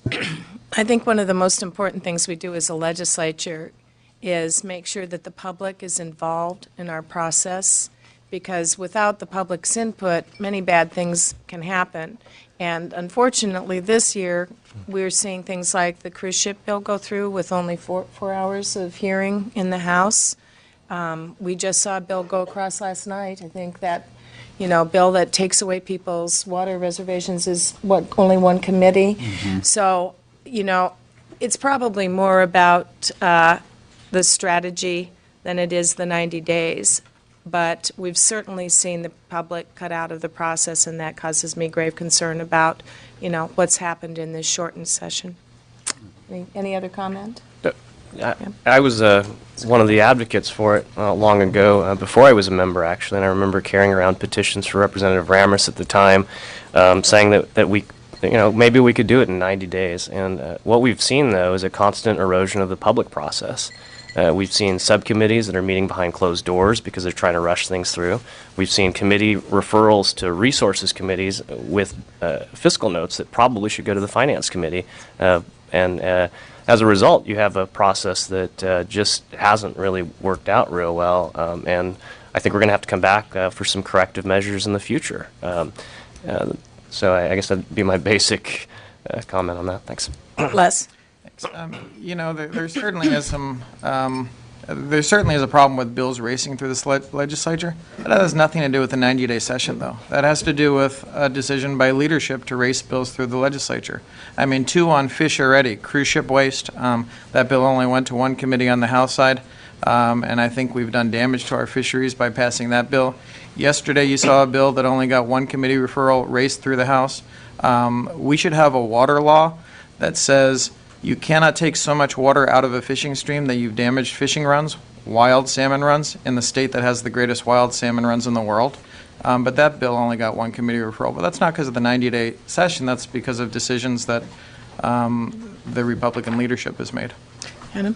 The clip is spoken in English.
I think one of the most important things we do as a legislature is make sure that the public is involved in our process, because without the public's input, many bad things can happen. And unfortunately, this year, we're seeing things like the cruise ship bill go through with only four hours of hearing in the House. We just saw a bill go across last night. I think that, bill that takes away people's water reservations is only one committee. So, it's probably more about the strategy than it is the 90 days. But we've certainly seen the public cut out of the process, and that causes me grave concern about, what's happened in this shortened session. Any other comment? I was one of the advocates for it long ago, before I was a member, actually, and I remember carrying around petitions for Representative Rammers at the time, saying that we, maybe we could do it in 90 days. And what we've seen, though, is a constant erosion of the public process. We've seen subcommittees that are meeting behind closed doors because they're trying to rush things through. We've seen committee referrals to resources committees with fiscal notes that probably should go to the finance committee. And as a result, you have a process that just hasn't really worked out real well. And I think we're going to have to come back for some corrective measures in the future. So I guess that'd be my basic comment on that. Thanks. Les? There certainly is there certainly is a problem with bills racing through this legislature. That has nothing to do with the 90-day session, though. That has to do with a decision by leadership to race bills through the legislature. I mean, 2 on fish already, cruise ship waste. That bill only went to 1 committee on the House side, and I think we've done damage to our fisheries by passing that bill. Yesterday, you saw a bill that only got 1 committee referral raced through the House. We should have a water law that says you cannot take so much water out of a fishing stream that you've damaged fishing runs, wild salmon runs, in the state that has the greatest wild salmon runs in the world. But that bill only got 1 committee referral. But that's not because of the 90-day session. That's because of decisions that the Republican leadership has made. Adam?